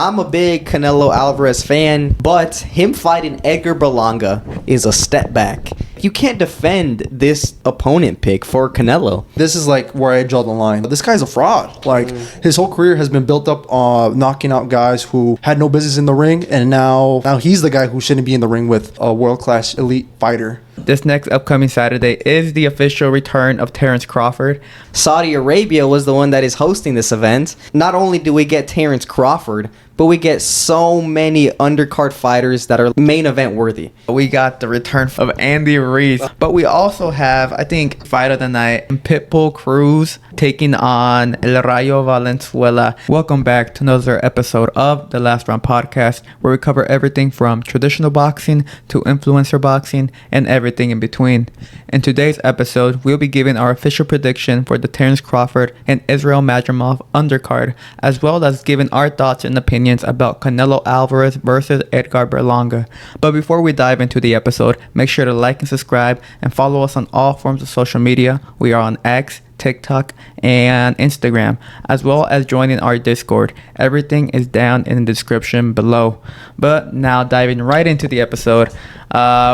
I'm a big Canelo Alvarez fan, but him fighting Edgar Berlanga is a step back. You can't defend this opponent pick for Canelo. This is like where I draw the line. This guy's a fraud. Like, his whole career has been built up knocking out guys who had no business in the ring, and now he's the guy who shouldn't be in the ring with a world-class elite fighter. This next upcoming Saturday is the official return of Terence Crawford. Saudi Arabia was the one that is hosting this event. Not only do we get Terence Crawford, but we get so many undercard fighters that are main event worthy. We got the return of Andy Ruiz, but we also have, I think, fight of the night, Pitbull Cruz taking on El Rayo Valenzuela. Welcome back to another episode of the Last Round Podcast, where we cover everything from traditional boxing to influencer boxing and everything in between. In today's episode, we'll be giving our official prediction for the Terence Crawford and Israel Madrimov undercard, as well as giving our thoughts and opinions about Canelo Alvarez versus Edgar Berlanga. But before we dive into the episode, make sure to like and subscribe and follow us on all forms of social media. We are on X, TikTok, and Instagram, as well as joining our Discord. Everything is down in the description below. But now diving right into the episode,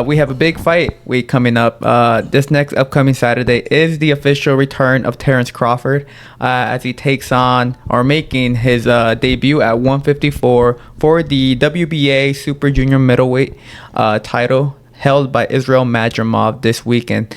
we have a big fight week coming up. This next upcoming Saturday is the official return of Terence Crawford as he takes on or making his debut at 154 for the WBA Super Junior Middleweight title held by Israel Madrimov this weekend.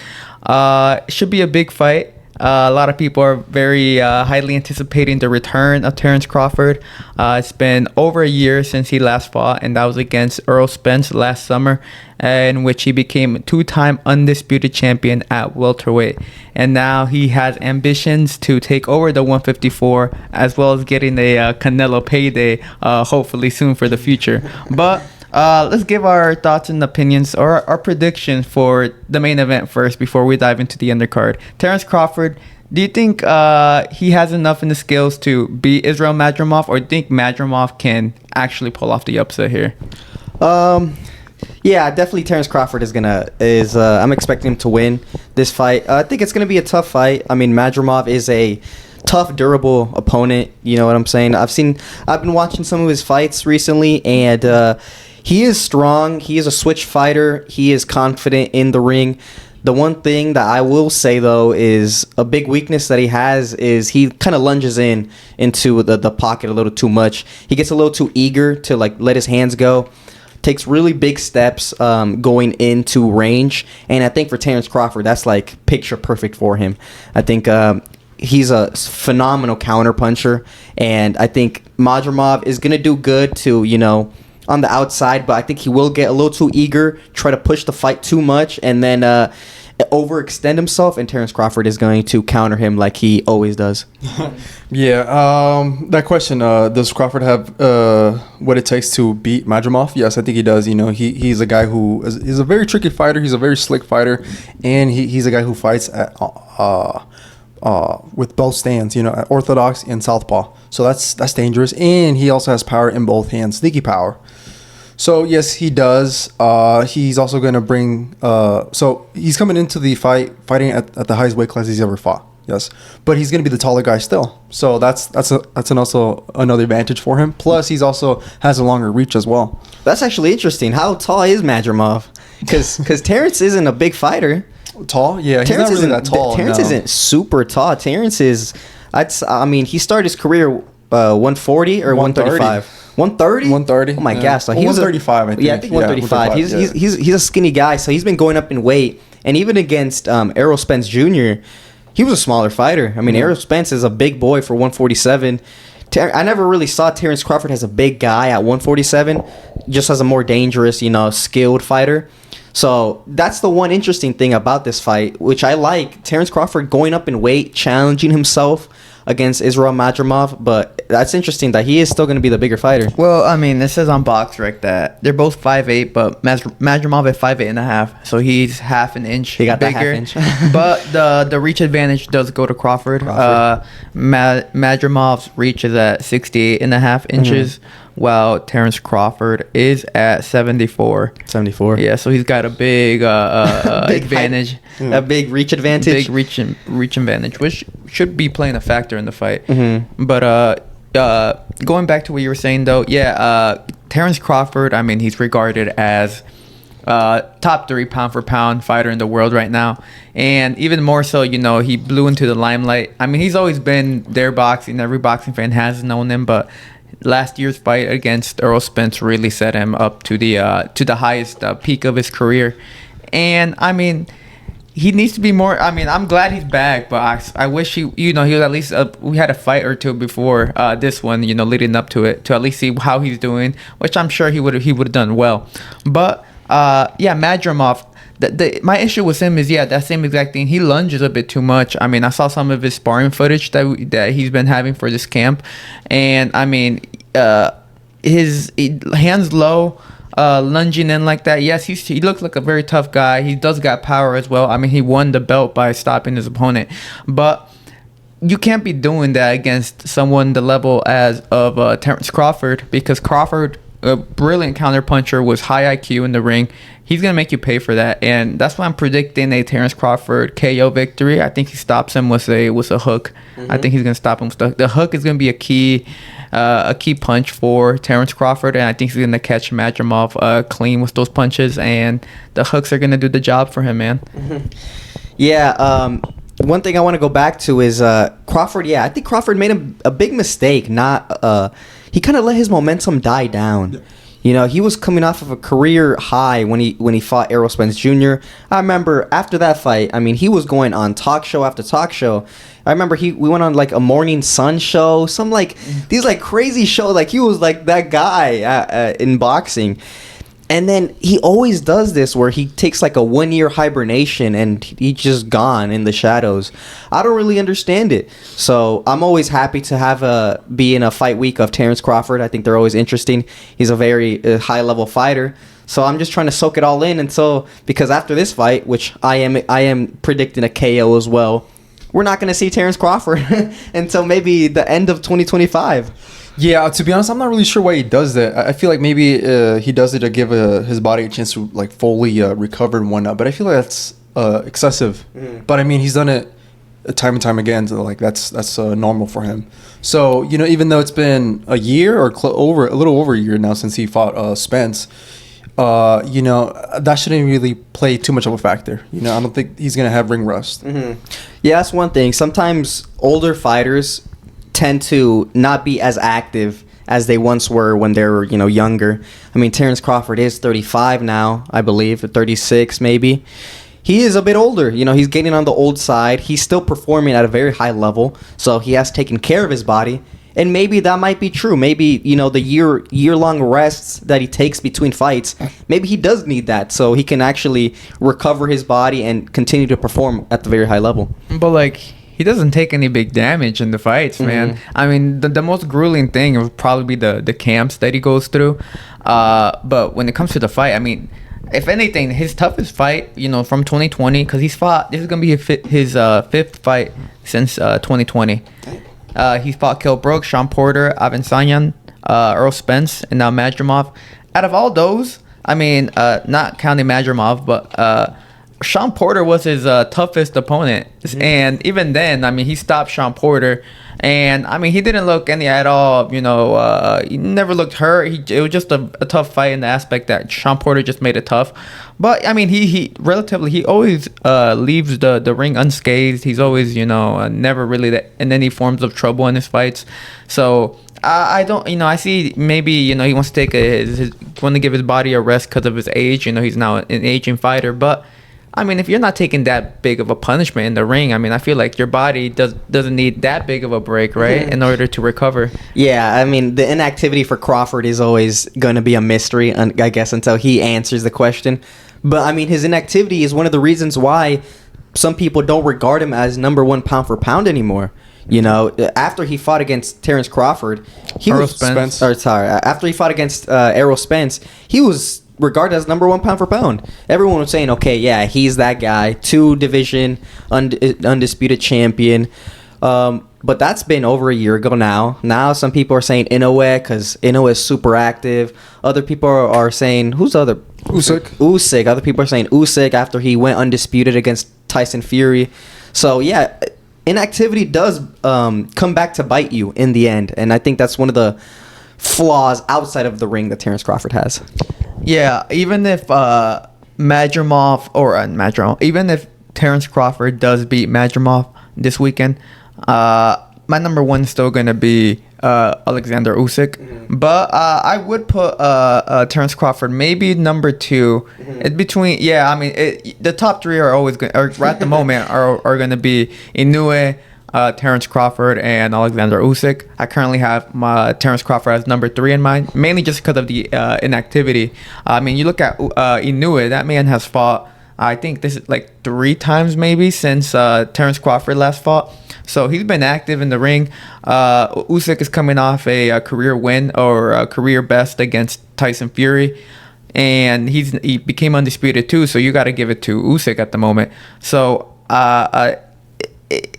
It should be a big fight. A lot of people are very highly anticipating the return of Terence Crawford. It's been over a year since he last fought, and that was against Errol Spence last summer, in which he became two-time undisputed champion at welterweight. And now he has ambitions to take over the 154, as well as getting a Canelo payday, hopefully soon for the future. But let's give our thoughts and opinions or our predictions for the main event first before we dive into the undercard. Terence Crawford, do you think he has enough in the skills to beat Israel Madrimov, or do you think Madrimov can actually pull off the upset here? Yeah, definitely Terence Crawford I'm expecting him to win this fight. I think it's going to be a tough fight. I mean, Madrimov is a tough, durable opponent. You know what I'm saying? I've been watching some of his fights recently, and he is strong. He is a switch fighter. He is confident in the ring. The one thing that I will say, though, is a big weakness that he has is he kind of lunges into the pocket a little too much. He gets a little too eager to let his hands go. Takes really big steps going into range. And I think for Terence Crawford, that's picture perfect for him. I think he's a phenomenal counter puncher. And I think Madrimov is going to do good to, on the outside, but I think he will get a little too eager, try to push the fight too much, and then overextend himself, and Terence Crawford is going to counter him like he always does. Yeah, that question, does Crawford have what it takes to beat Madrimov? Yes, I think he does. He's a guy he's a very tricky fighter. He's a very slick fighter, and he's a guy who fights at with both stands, at orthodox and southpaw. So that's dangerous, and he also has power in both hands, sneaky power. So yes, he does. He's also going to bring. So he's coming into the fighting at the highest weight class he's ever fought. Yes, but he's going to be the taller guy still. So that's also another advantage for him. Plus, he's also has a longer reach as well. That's actually interesting. How tall is Madrimov? Because Terence isn't a big fighter. Tall? Yeah, he's not really that tall. Terence isn't super tall. Terence is. He started his career 140 or 135. 130? 130. Oh my gosh! So he 135. I think. Yeah, I think 135. He's a skinny guy, so he's been going up in weight. And even against Errol Spence Jr., he was a smaller fighter. I mean, Errol Spence is a big boy for 147. I never really saw Terence Crawford as a big guy at 147, just as a more dangerous, skilled fighter. So that's the one interesting thing about this fight, which I like. Terence Crawford going up in weight, challenging himself against Israel Madrimov, but that's interesting that he is still going to be the bigger fighter. Well, I mean, this says on BoxRec that they're both 5'8", but Madrimov is 5'8.5", so he's half an inch bigger. That half inch. But the reach advantage does go to Crawford. Madrimov's reach is at 68.5 inches. While Terence Crawford is at 74. 74. Yeah, so he's got a big advantage. A big reach advantage. Big reach advantage, which should be playing a factor in the fight. Mm-hmm. But going back to what you were saying though, Terrence Crawford, I mean, he's regarded as top 3 pound for pound fighter in the world right now, and even more so, he blew into the limelight. I mean, he's always been there boxing. Every boxing fan has known him, but last year's fight against Errol Spence really set him up to the highest peak of his career. And I mean, he needs to be more. I mean, I'm glad he's back, but I wish he was at least. We had a fight or two before this one, leading up to it, to at least see how he's doing, which I'm sure he would have done well. But Madrimov. My issue with him is that same exact thing. He lunges a bit too much. I mean, I saw some of his sparring footage that he's been having for this camp, and I mean, his hands low, lunging in like that. Yes, he looks like a very tough guy. He does got power as well. I mean, he won the belt by stopping his opponent, but you can't be doing that against someone the level of Terrence Crawford, because Crawford, a brilliant counterpuncher, was high IQ in the ring. He's going to make you pay for that, and that's why I'm predicting a Terrence Crawford KO victory. I think he stops him with a hook. I think he's going to stop him with the hook is going to be a key punch for Terrence Crawford, and I think he's going to catch Madrimov clean with those punches, and the hooks are going to do the job for him, man. One thing I want to go back to is Crawford. I think Crawford made a big mistake. He kind of let his momentum die down. He was coming off of a career high when he fought Errol Spence Jr. I remember after that fight, I mean, he was going on talk show after talk show. I remember we went on like a Morning Sun show, some like these like crazy show. Like he was like that guy in boxing. And then he always does this where he takes like a 1-year hibernation and he's just gone in the shadows. I don't really understand it. So I'm always happy to be in a fight week of Terrence Crawford. I think they're always interesting. He's a very high level fighter. So I'm just trying to soak it all in because after this fight, which I am predicting a KO as well, we're not going to see Terrence Crawford until maybe the end of 2025. Yeah, to be honest, I'm not really sure why he does that. I feel like maybe he does it to give his body a chance to like fully recover and whatnot. But I feel like that's excessive. But I mean, he's done it time and time again. So like that's normal for him. So even though it's been a year or a little over a year now since he fought Spence, that shouldn't really play too much of a factor. I don't think he's gonna have ring rust. Yeah, that's one thing. Sometimes older fighters tend to not be as active as they once were when they were, younger. I mean, Terrence Crawford is 35 now, I believe, 36 maybe. He is a bit older. He's getting on the old side. He's still performing at a very high level, so he has taken care of his body. And maybe that might be true. Maybe, the year-long rests that he takes between fights, maybe he does need that so he can actually recover his body and continue to perform at the very high level. But, he doesn't take any big damage in the fights, man. I mean, the most grueling thing would probably be the camps that he goes through. But when it comes to the fight, I mean, if anything, his toughest fight, from 2020, because this is going to be his fifth fight since 2020. He's fought Kell Brooks, Sean Porter, Avansanyan, Earl Spence, and now Madrimov. Out of all those, I mean, not counting Madrimov, but Sean Porter was his toughest opponent. And even then, I mean, he stopped Sean Porter. And, I mean, he didn't look any at all, he never looked hurt. It was just a tough fight in the aspect that Sean Porter just made it tough. But, I mean, he always leaves the ring unscathed. He's always, never really in any forms of trouble in his fights. So, I don't, I see maybe, he wants to want to give his body a rest because of his age. He's now an aging fighter. But, I mean, if you're not taking that big of a punishment in the ring, I mean, I feel like your body doesn't need that big of a break, right, in order to recover. Yeah, I mean, the inactivity for Crawford is always going to be a mystery, I guess, until he answers the question. But, I mean, his inactivity is one of the reasons why some people don't regard him as number one pound for pound anymore. After he fought against Terrence Crawford, after he fought against Errol Spence, he was regarded as number one pound for pound. Everyone was saying, okay, yeah, he's that guy, 2-division undisputed champion. But that's been over a year ago now. Now some people are saying Inoue because Inoue is super active. Other people are saying, who's the other? Usyk. Other people are saying Usyk after he went undisputed against Tyson Fury. So, yeah, inactivity does come back to bite you in the end, and I think that's one of the flaws outside of the ring that Terrence Crawford has. Yeah, even if even if Terrence Crawford does beat Madrimov this weekend, my number one is still gonna be Alexander Usyk. Mm-hmm. But I would put Terrence Crawford maybe number two. Mm-hmm. It's between the top three are always going, or at the moment are gonna be Inoue, Terrence Crawford, and Alexander Usyk. I currently have my Terrence Crawford as number three in mind, mainly just because of the inactivity. I mean, you look at Inoue, that man has fought, I think this is like 3 times maybe since Terrence Crawford last fought. So he's been active in the ring. Usyk is coming off a career win or a career best against Tyson Fury. And he became undisputed too, so you got to give it to Usyk at the moment. So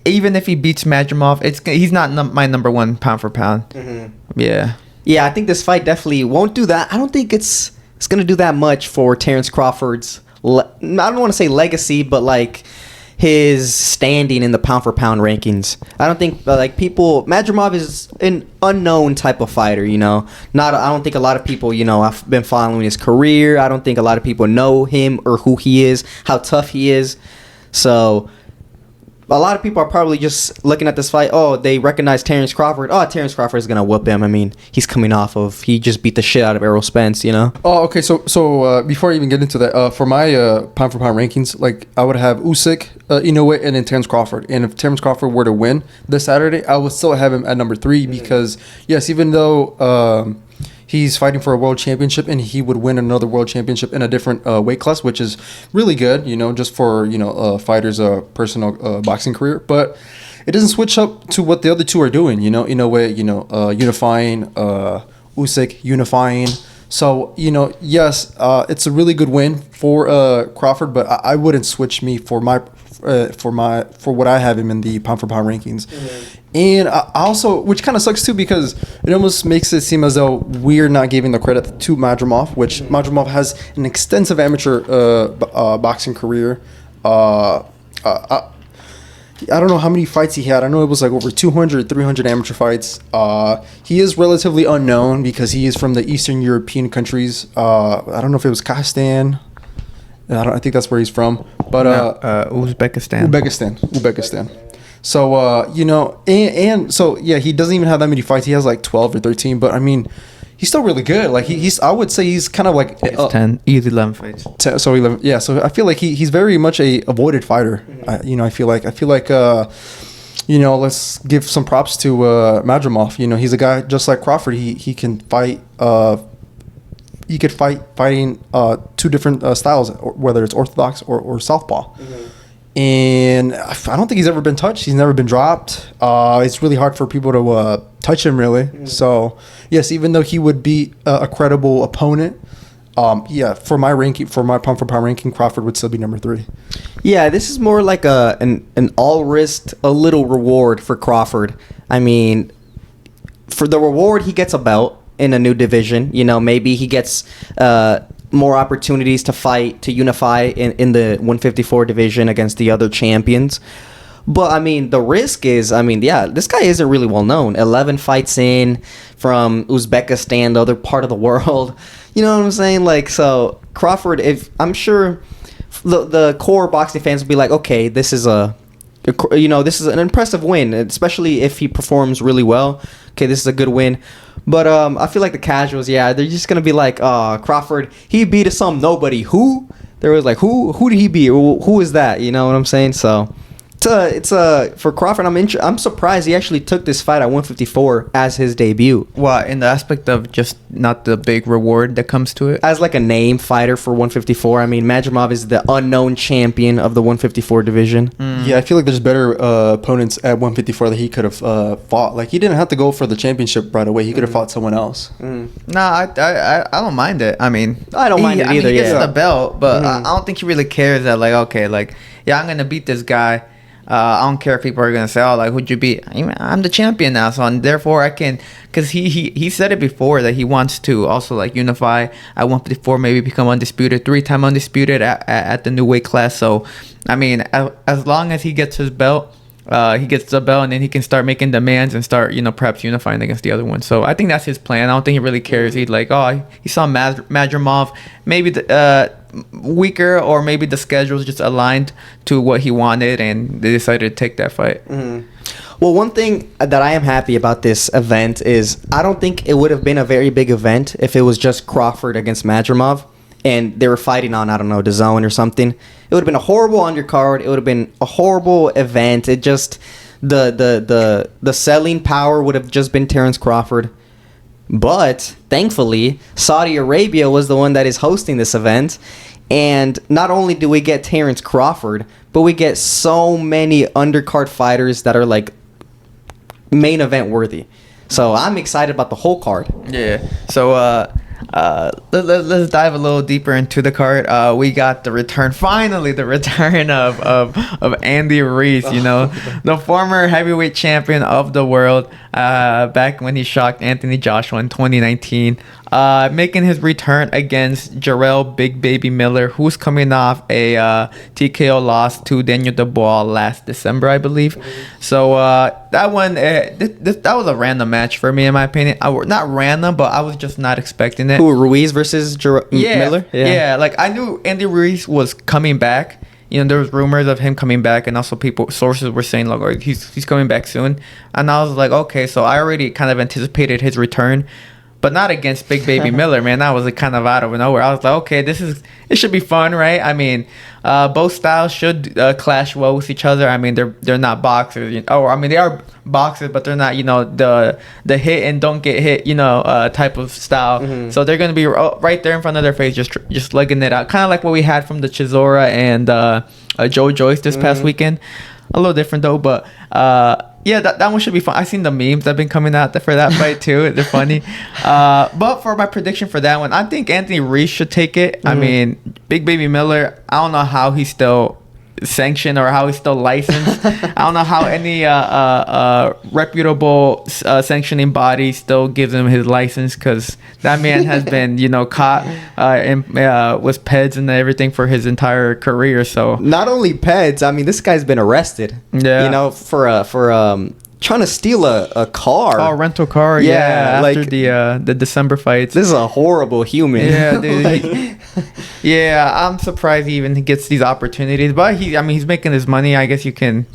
even if he beats Madrimov, he's not my number one pound for pound. Mm-hmm. Yeah. Yeah, I think this fight definitely won't do that. I don't think it's going to do that much for Terrence Crawford's, I don't want to say legacy, but like his standing in the pound for pound rankings. I don't think Madrimov is an unknown type of fighter, I don't think a lot of people, have been following his career. I don't think a lot of people know him or who he is, how tough he is. So a lot of people are probably just looking at this fight. Oh, they recognize Terrence Crawford. Oh, Terrence Crawford is gonna whoop him. I mean, he just beat the shit out of Errol Spence, Oh, okay. So before I even get into that, for my pound for pound rankings, like I would have Usyk, Inoue, and then Terrence Crawford. And if Terrence Crawford were to win this Saturday, I would still have him at number 3 because yes, even though he's fighting for a world championship and he would win another world championship in a different weight class, which is really good, just for, a fighter's personal boxing career. But it doesn't switch up to what the other two are doing, Inoue, unifying, Usyk unifying. So, yes, it's a really good win for Crawford, but I wouldn't switch me for what I have him in the pound for pound rankings. Mm-hmm. And I also, which kind of sucks too, because it almost makes it seem as though we're not giving the credit to Madrimov, which Madrimov has an extensive amateur boxing career. I don't know how many fights he had. I know it was like over 200, 300 amateur fights. He is relatively unknown because he is from the Eastern European countries. I don't know if it was Kazakhstan. I think that's where he's from. But Uzbekistan. So, and so, yeah, he doesn't even have that many fights. He has like 12 or 13. But, I mean, he's still really good. Like, I would say he's kind of like... 10, easy 11 fights. 10, so, 11. Yeah, so I feel like he's very much a avoided fighter. Mm-hmm. I feel like let's give some props to Madrimov. He's a guy just like Crawford. He can fight... He could fighting 2 different styles, whether it's orthodox or southpaw. Mm-hmm. And I don't think he's ever been touched. He's never been dropped. It's really hard for people to touch him, really. Mm-hmm. So, yes, even though he would be a credible opponent, for my ranking, for my pound for pound ranking, Crawford would still be number 3. Yeah, this is more like an all risk, a little reward for Crawford. I mean, for the reward, he gets a belt in a new division. Maybe he gets more opportunities to fight, to unify in the 154 division against the other champions. But, I mean, the risk is, this guy isn't really well known. 11 fights in from Uzbekistan, the other part of the world. You know what I'm saying? Like, so Crawford, I'm sure the core boxing fans will be like, okay, this is this is an impressive win, especially if he performs really well. Okay, this is a good win. But I feel like the casuals, they're just going to be like, Crawford, he beat some nobody. Who? There was like, who did he beat? Who is that? You know what I'm saying? So it's for Crawford, I'm surprised he actually took this fight at 154 as his debut. Well, in the aspect of just not the big reward that comes to it? As like a name fighter for 154. I mean, Madrimov is the unknown champion of the 154 division. Mm. Yeah, I feel like there's better opponents at 154 that he could have fought. Like, he didn't have to go for the championship right away. He could have fought someone else. Mm. Nah, I don't mind it. I mean, I don't mind it either. He gets the belt, but I don't think he really cares that, like, okay, like, I'm going to beat this guy. I don't care if people are going to say, oh, like, who'd you beat? I'm the champion now, so therefore I can, because he said it before that he wants to also, like, unify at 154, maybe become undisputed, 3-time undisputed at the new weight class. So, I mean, as long as he gets his belt, he gets the belt, and then he can start making demands and start, perhaps unifying against the other one. So I think that's his plan. I don't think he really cares. He's like, he saw Madrimov, maybe weaker, or maybe the schedule's just aligned to what he wanted, and they decided to take that fight. Mm-hmm. Well, one thing that I am happy about this event is I don't think it would have been a very big event if it was just Crawford against Madrimov and they were fighting on, I don't know, the zone or something. It would have been a horrible undercard. It would have been a horrible event. It just, the selling power would have just been Terence Crawford. But thankfully, Saudi Arabia was the one that is hosting this event. And not only do we get Terence Crawford, but we get so many undercard fighters that are like main event worthy. So I'm excited about the whole card. Yeah. So let's dive a little deeper into the card. We got the return of Andy Ruiz, the former heavyweight champion of the world, back when he shocked Anthony Joshua in 2019. Making his return against Jarrell Big Baby Miller, who's coming off a TKO loss to Daniel Dubois last December, I believe. So that one, that was a random match for me, in my opinion. Not random, but I was just not expecting it. Who, Ruiz versus Miller? Yeah, like I knew Andy Ruiz was coming back. There was rumors of him coming back, and also sources were saying, like, he's coming back soon. And I was like, okay, so I already kind of anticipated his return. But not against Big Baby Miller, man. That was like kind of out of nowhere. I was like, okay, it should be fun, right? I mean, both styles should clash well with each other. I mean, they're not boxers, they are boxers, but they're not, the hit and don't get hit, type of style. Mm-hmm. So they're gonna be right there in front of their face, just lugging it out, kind of like what we had from the Chisora and Joe Joyce this past weekend. A little different though, but. Yeah, that one should be fun. I've seen the memes that have been coming out for that fight too. They're funny. But for my prediction for that one, I think Anthony Ruiz should take it. Mm-hmm. I mean, Big Baby Miller, I don't know how he's still sanctioned or how he's still licensed. I don't know how any reputable sanctioning body still gives him his license, because that man has been, caught with PEDs and everything for his entire career. So not only PEDs, I mean, this guy's been arrested. Yeah, for trying to steal a car. Oh, rental car. Yeah, after the December fights. This is a horrible human. Yeah, dude. Yeah, I'm surprised he even gets these opportunities. But he's making his money. I guess you can.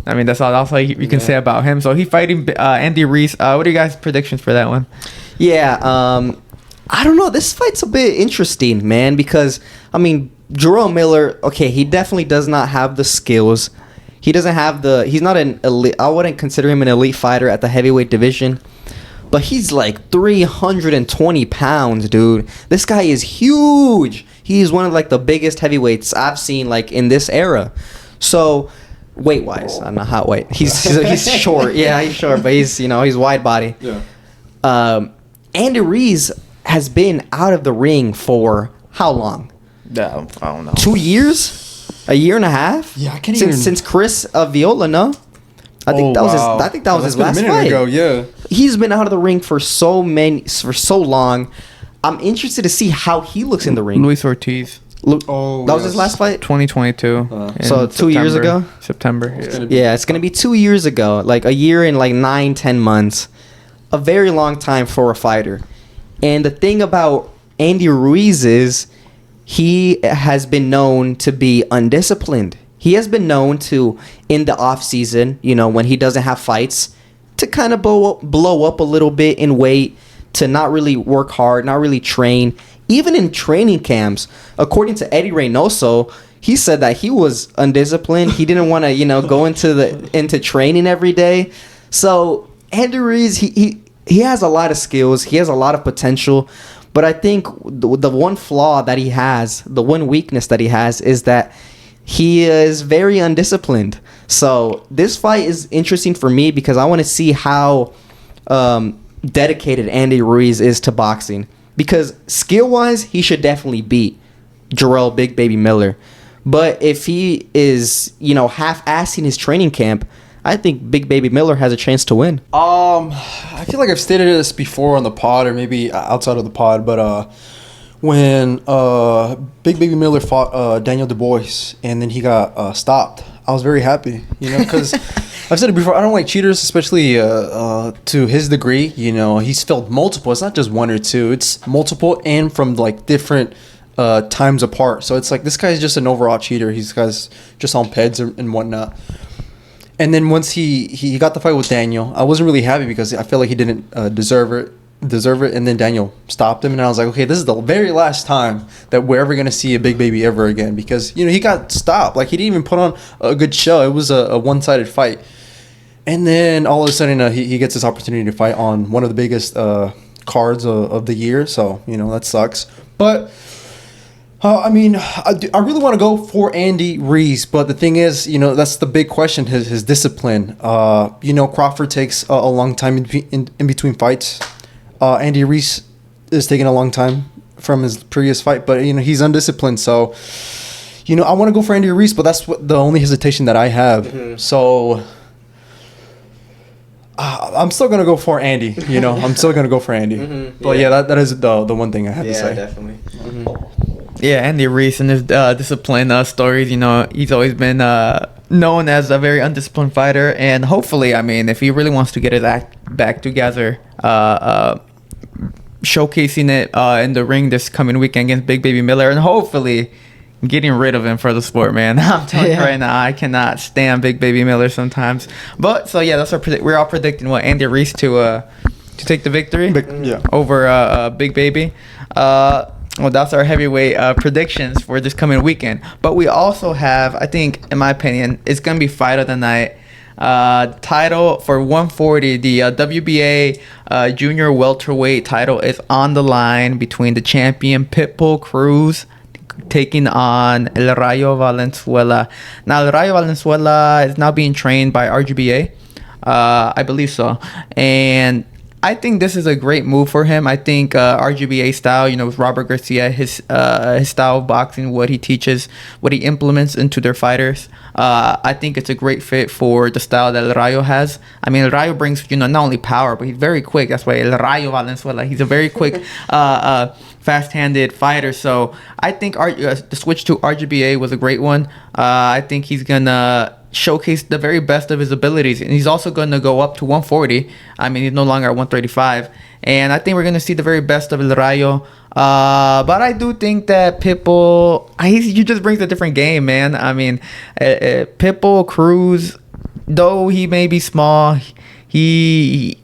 I mean, that's all you can say about him. So he's fighting Andy Ruiz. What are you guys' predictions for that one? Yeah, I don't know. This fight's a bit interesting, man, because Jarrell Miller. Okay, he definitely does not have the skills. He doesn't have he's not an elite. I wouldn't consider him an elite fighter at the heavyweight division. But he's like 320 pounds, dude. This guy is huge. He's one of like the biggest heavyweights I've seen like in this era. So weight-wise, I'm not hot weight. He's short. Yeah, he's short, but he's wide body. Yeah. Andy Ruiz has been out of the ring for how long? Yeah, I don't know. 2 years? A year and a half? Yeah, I can't since Chris Viola, no? I think that was his last fight. Ago, yeah. He's been out of the ring for so long. I'm interested to see how he looks in the ring. Luis Ortiz. That was his last fight? 2022. So 2 years ago? September. Yeah, it's going to be 2 years ago. Like a year and like 9-10 months. A very long time for a fighter. And the thing about Andy Ruiz is he has been known to be undisciplined. He has been known to, in the off season, when he doesn't have fights, to kind of blow up a little bit in weight, to not really work hard, not really train. Even in training camps, according to Eddie Reynoso, he said that he was undisciplined. He didn't want to, go into training every day. So Andy Ruiz, he has a lot of skills. He has a lot of potential. But I think the one flaw that he has, the one weakness that he has, is that he is very undisciplined. So this fight is interesting for me because I want to see how dedicated Andy Ruiz is to boxing. Because skill-wise, he should definitely beat Jarrell Big Baby Miller. But if he is, half-assing his training camp, I think Big Baby Miller has a chance to win. I feel like I've stated this before on the pod or maybe outside of the pod, but when Big Baby Miller fought Daniel Dubois and then he got stopped, I was very happy, because I've said it before. I don't like cheaters, especially to his degree. You know, he's failed multiple. It's not just one or two. It's multiple and from like different times apart. So it's like this guy's just an overall cheater. He's guys just on peds and whatnot. And then once he got the fight with Daniel, I wasn't really happy because I felt like he didn't deserve it. And then Daniel stopped him, and I was like, okay, this is the very last time that we're ever gonna see a Big Baby ever again, because you know he got stopped. Like he didn't even put on a good show. It was a one-sided fight. And then all of a sudden he gets this opportunity to fight on one of the biggest cards of the year. So you know that sucks. But I mean, I really want to go for Andy Ruiz, but the thing is, you know, that's the big question, his discipline. You know, Crawford takes a long time in between fights. Andy Ruiz is taking a long time from his previous fight, but, you know, he's undisciplined. So, you know, I want to go for Andy Ruiz, but that's the only hesitation that I have. Mm-hmm. So, I'm still going to go for Andy, you know. I'm still going to go for Andy. Mm-hmm. But, yeah, that is the one thing I have to say. Yeah, definitely. Mm-hmm. Yeah, Andy Ruiz and his discipline stories, you know, he's always been known as a very undisciplined fighter. And hopefully, I mean, if he really wants to get his act back together, showcasing it in the ring this coming weekend against Big Baby Miller, and hopefully getting rid of him for the sport, man. I'm telling you right now, I cannot stand Big Baby Miller sometimes. But, so yeah, that's we're all predicting what, Andy Ruiz to take the victory over Big Baby. Well, that's our heavyweight predictions for this coming weekend. But we also have, I think, in my opinion, it's going to be fight of the night. Title for 140, the WBA junior welterweight title is on the line between the champion Pitbull Cruz taking on El Rayo Valenzuela. Now, El Rayo Valenzuela is now being trained by RGBA. I believe so. And I think this is a great move for him. I think RGBA style, you know, with Robert Garcia, his style of boxing, what he teaches, what he implements into their fighters. I think it's a great fit for the style that El Rayo has. I mean, El Rayo brings, you know, not only power, but he's very quick. That's why El Rayo Valenzuela, he's a very quick, fast-handed fighter. So I think the switch to RGBA was a great one. I think he's going to showcase the very best of his abilities, and he's also going to go up to 140. I mean, he's no longer at 135, and I think we're going to see the very best of El Rayo. But I do think that Pitbull, he just brings a different game, man. I mean, Pitbull Cruz, though he may be small, he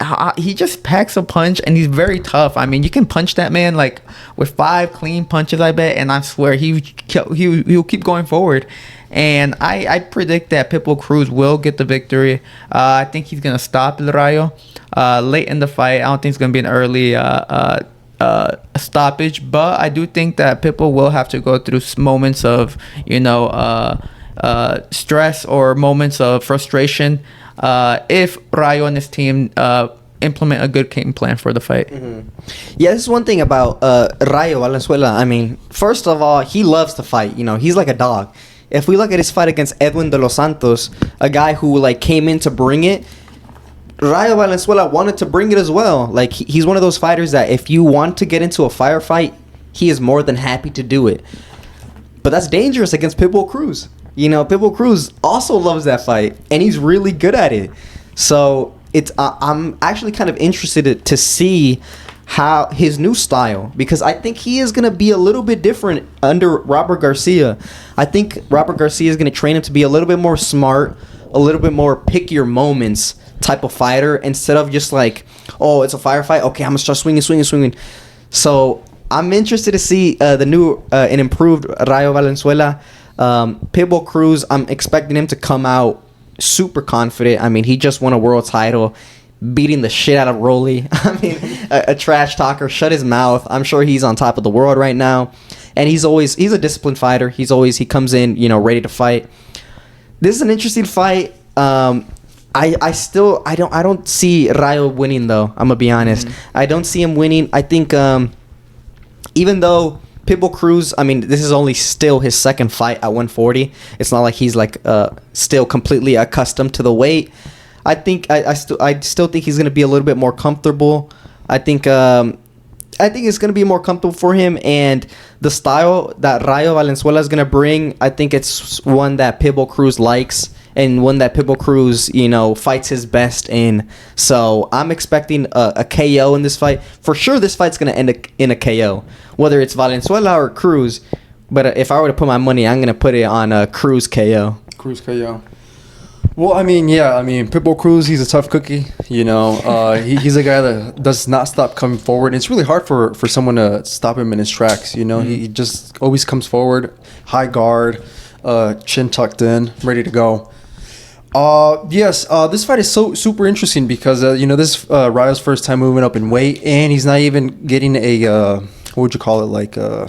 just packs a punch, and he's very tough. I mean, you can punch that man like with 5 clean punches, I bet, and I swear he'll keep going forward. And I predict that Pitbull Cruz will get the victory. I think he's going to stop El Rayo late in the fight. I don't think it's going to be an early stoppage. But I do think that Pitbull will have to go through moments of, you know, stress or moments of frustration if Rayo and his team implement a good game plan for the fight. Mm-hmm. Yeah, this is one thing about Rayo Valenzuela. I mean, first of all, he loves to fight. You know, he's like a dog. If we look at his fight against Edwin de los Santos, a guy who like came in to bring it, Rayo Valenzuela wanted to bring it as well. Like he's one of those fighters that if you want to get into a firefight, he is more than happy to do it. But that's dangerous against Pitbull Cruz. You know, Pitbull Cruz also loves that fight, and he's really good at it. So it's I'm actually kind of interested to see how his new style, because I think he is going to be a little bit different under Robert Garcia. I think Robert Garcia is going to train him to be a little bit more smart, a little bit more pick your moments type of fighter, instead of just like, oh, it's a firefight, okay, I'm going to start swinging. So I'm interested to see the new and improved Rayo Valenzuela. Pitbull Cruz, I'm expecting him to come out super confident. I mean, he just won a world title, beating the shit out of Rolly. I mean, a trash talker. Shut his mouth. I'm sure he's on top of the world right now. And he's a disciplined fighter. He comes in, you know, ready to fight. This is an interesting fight. I don't see Rayo winning though. I'm gonna be honest. Mm-hmm. I don't see him winning. I think even though Pitbull Cruz, I mean, this is only still his second fight at 140. It's not like he's like still completely accustomed to the weight. I think I still think he's gonna be a little bit more comfortable. I think it's gonna be more comfortable for him, and the style that Rayo Valenzuela is gonna bring, I think it's one that Pitbull Cruz likes, and one that Pitbull Cruz, fights his best in. So I'm expecting a KO in this fight. For sure, this fight's going to end in a KO, whether it's Valenzuela or Cruz. But if I were to put my money, I'm going to put it on a Cruz KO. Cruz KO. Well, Pitbull Cruz, he's a tough cookie. He's a guy that does not stop coming forward. It's really hard for someone to stop him in his tracks. He just always comes forward, high guard, chin tucked in, ready to go. This fight is so super interesting because this Rayo's first time moving up in weight, and he's not even getting a what would you call it, like a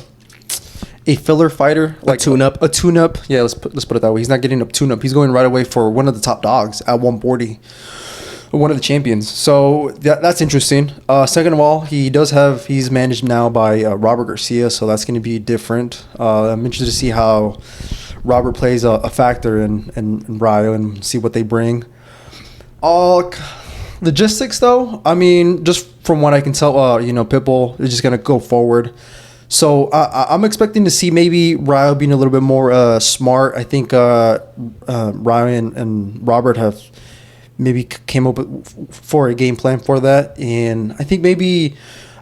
filler fighter, like a tune-up. Yeah, let's put it that way. He's not getting a tune-up. He's going right away for one of the top dogs at 140, one of the champions. So that's interesting. Second of all, he's managed now by Robert Garcia, so that's going to be different. I'm interested to see how Robert plays a factor in Rayo and see what they bring. Logistics, though, just from what I can tell, Pitbull is just going to go forward. So I'm expecting to see maybe Rayo being a little bit more smart. I think Rayo and Robert have maybe came up for a game plan for that, and I think maybe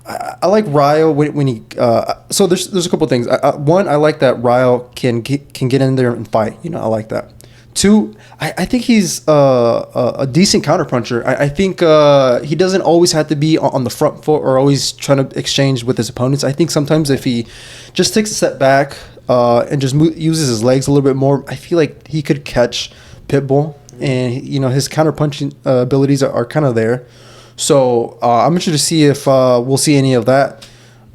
I like Rayo when he. So there's a couple of things. One, I like that Rayo can get in there and fight. I like that. Two, I think he's a decent counterpuncher. I think he doesn't always have to be on the front foot or always trying to exchange with his opponents. I think sometimes if he just takes a step back and just uses his legs a little bit more, I feel like he could catch Pitbull. And, his counterpunching abilities are kind of there. So I'm interested to see if we'll see any of that,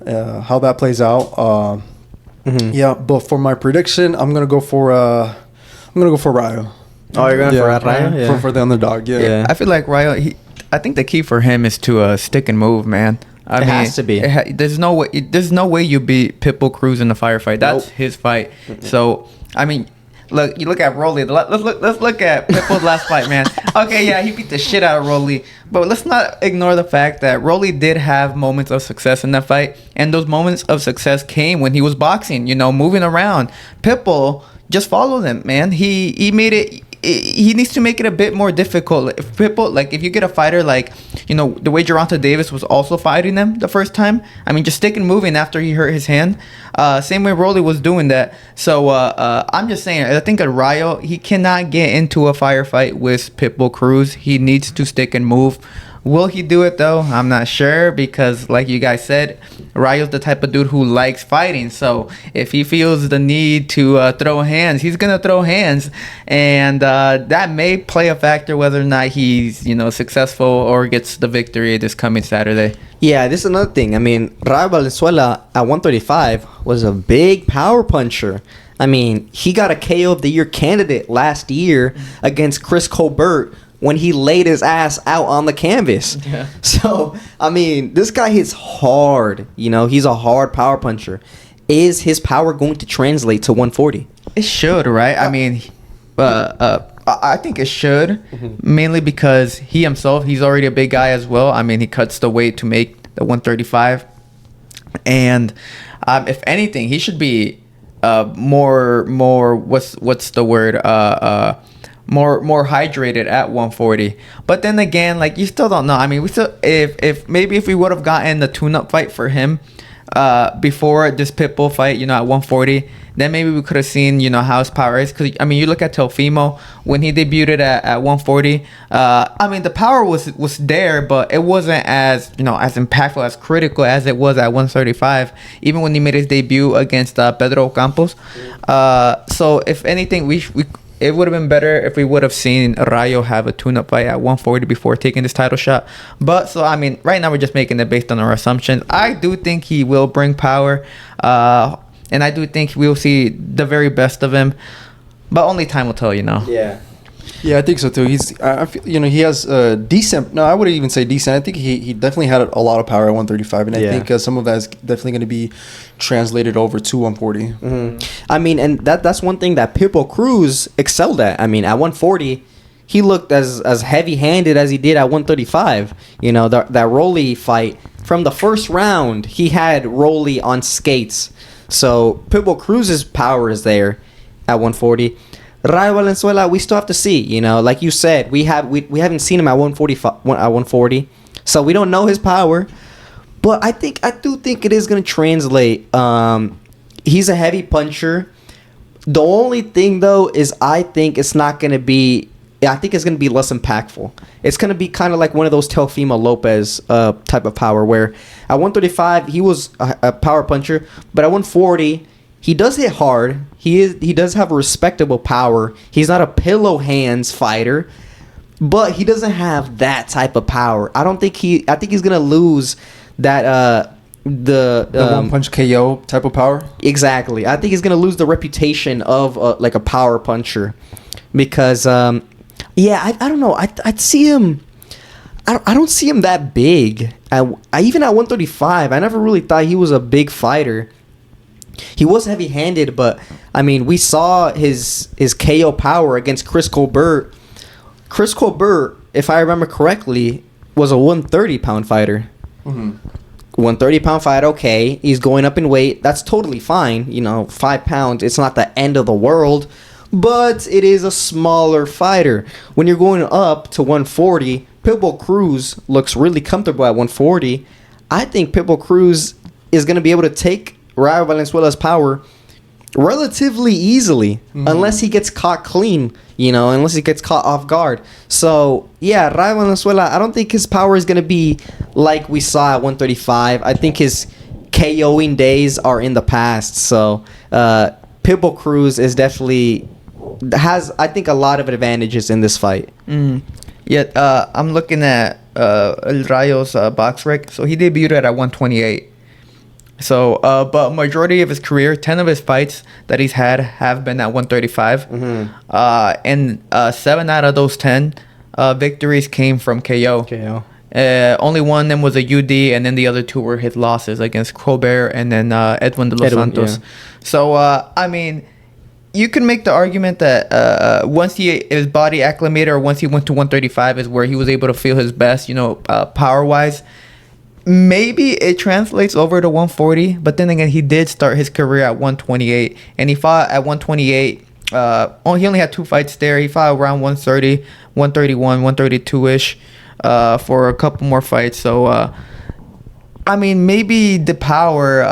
how that plays out. Yeah, but for my prediction, I'm going to go for Rayo. Oh, you're going for Rayo? Yeah. For the underdog, yeah. I feel like Rayo, I think the key for him is to stick and move, man. It has to be. There's no way you beat Pitbull Cruz in the firefight. That's his fight. So, look, you look at Rolly. Let's look at Pitbull's last fight, man. Okay, yeah, he beat the shit out of Rolly. But let's not ignore the fact that Rolly did have moments of success in that fight. And those moments of success came when he was boxing, moving around. Pitbull just followed him, man. He made it. He needs to make it a bit more difficult. If if you get a fighter like, the way Gervonta Davis was also fighting them the first time, just stick and moving after he hurt his hand. Same way Rolly was doing that. So I'm just saying, I think at Rayo, he cannot get into a firefight with Pitbull Cruz. He needs to stick and move. Will he do it, though? I'm not sure because, like you guys said, Rayo's the type of dude who likes fighting. So if he feels the need to throw hands, he's going to throw hands. And that may play a factor whether or not he's, successful or gets the victory this coming Saturday. Yeah, this is another thing. Rayo Valenzuela at 135 was a big power puncher. He got a KO of the Year candidate last year against Chris Colbert when he laid his ass out on the canvas. Yeah. So, this guy hits hard. He's a hard power puncher. Is his power going to translate to 140? It should, right? I think it should, mainly because he himself, he's already a big guy as well. He cuts the weight to make the 135. And if anything, he should be more what's the word? More hydrated at 140. But then again, you still don't know. We still if we would have gotten the tune-up fight for him before this Pitbull fight, at 140, then maybe we could have seen, how his power is. Because, you look at Teofimo, when he debuted at 140, the power was there, but it wasn't as, as impactful, as critical as it was at 135, even when he made his debut against Pedro Campos. So, if anything, it would have been better if we would have seen Rayo have a tune-up fight at 140 before taking this title shot. But, so, right now we're just making it based on our assumptions. I do think he will bring power. And I do think we'll see the very best of him. But only time will tell, Yeah. Yeah, I think so too. I feel, he has a decent. No, I wouldn't even say decent. I think he definitely had a lot of power at 135, and I think some of that is definitely going to be translated over to 140. Mm-hmm. And that's one thing that Pitbull Cruz excelled at. At 140, he looked as heavy-handed as he did at 135. That Rolly fight from the first round, he had Rolly on skates. So Pitbull Cruz's power is there at 140. Rayo Valenzuela, we still have to see. You know, like you said, we haven't seen him at 140, so we don't know his power. But I do think it is going to translate. He's a heavy puncher. The only thing though is I think it's not going to be. I think it's going to be less impactful. It's going to be kind of like one of those Teofimo Lopez type of power, where at 135 he was a power puncher, but at 140 he does hit hard. He does have a respectable power. He's not a pillow hands fighter, but he doesn't have that type of power. I think he's going to lose that the one punch KO type of power. Exactly. I think he's going to lose the reputation of like a power puncher because I don't know. I'd see him. I don't see him that big. Even at 135, I never really thought he was a big fighter. He was heavy-handed, but I mean, we saw his KO power against Chris Colbert. Chris Colbert, if I remember correctly, was a 130-pound fighter. Mm-hmm. 130-pound fighter, okay. He's going up in weight. That's totally fine. 5 pounds. It's not the end of the world. But it is a smaller fighter. When you're going up to 140, Pitbull Cruz looks really comfortable at 140. I think Pitbull Cruz is going to be able to take Rayo Valenzuela's power relatively easily, unless he gets caught clean, unless he gets caught off guard. So, yeah, Rayo Valenzuela, I don't think his power is going to be like we saw at 135. I think his KOing days are in the past. So, Pitbull Cruz is definitely has, I think, a lot of advantages in this fight. Yeah, I'm looking at El Rayo's box rec. So he debuted at 128. So, but majority of his career, 10 of his fights that he's had have been at 135. And 7 out of those 10 victories came from KO. Only one of them was a UD, and then the other 2 were his losses against Colbert and then Edwin de los Santos. Yeah. So, I mean, you can make the argument that once his body acclimated, or once he went to 135 is where he was able to feel his best, power-wise. Maybe it translates over to 140, but then again, he did start his career at 128, and he fought at 128. He only had 2 fights there. He fought around 130, 131, 132-ish for a couple more fights. So, I mean, maybe the power,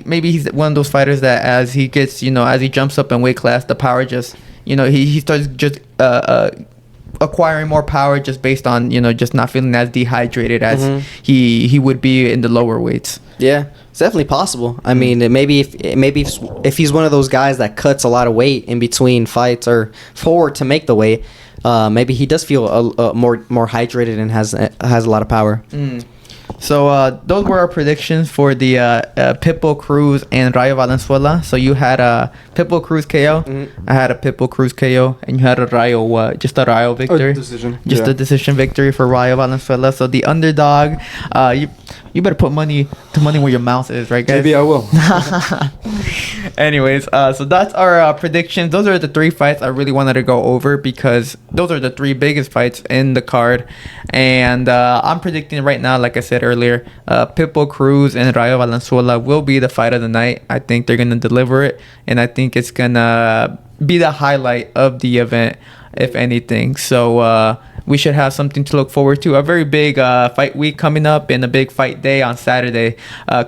maybe he's one of those fighters that as he gets, as he jumps up in weight class, the power just, he starts just acquiring more power just based on, just not feeling as dehydrated as he would be in the lower weights. Yeah, it's definitely possible. I mean, maybe if he's one of those guys that cuts a lot of weight in between fights or forward to make the weight, maybe he does feel more hydrated and has a lot of power. So those were our predictions for the Pitbull Cruz and Rayo Valenzuela. So you had a Pitbull Cruz KO, I had a Pitbull Cruz KO, and you had a Rayo, just a Rayo victory. A decision. A decision victory for Rayo Valenzuela. So the underdog, you better put money where your mouth is, right, guys? Maybe I will. Anyways, so that's our predictions. Those are the 3 fights I really wanted to go over because those are the 3 biggest fights in the card. And I'm predicting right now, like I said earlier, Pitbull Cruz and Rayo Valenzuela will be the fight of the night. I think they're going to deliver it, and I think it's going to be the highlight of the event, if anything. So we should have something to look forward to. A very big fight week coming up, and a big fight day on Saturday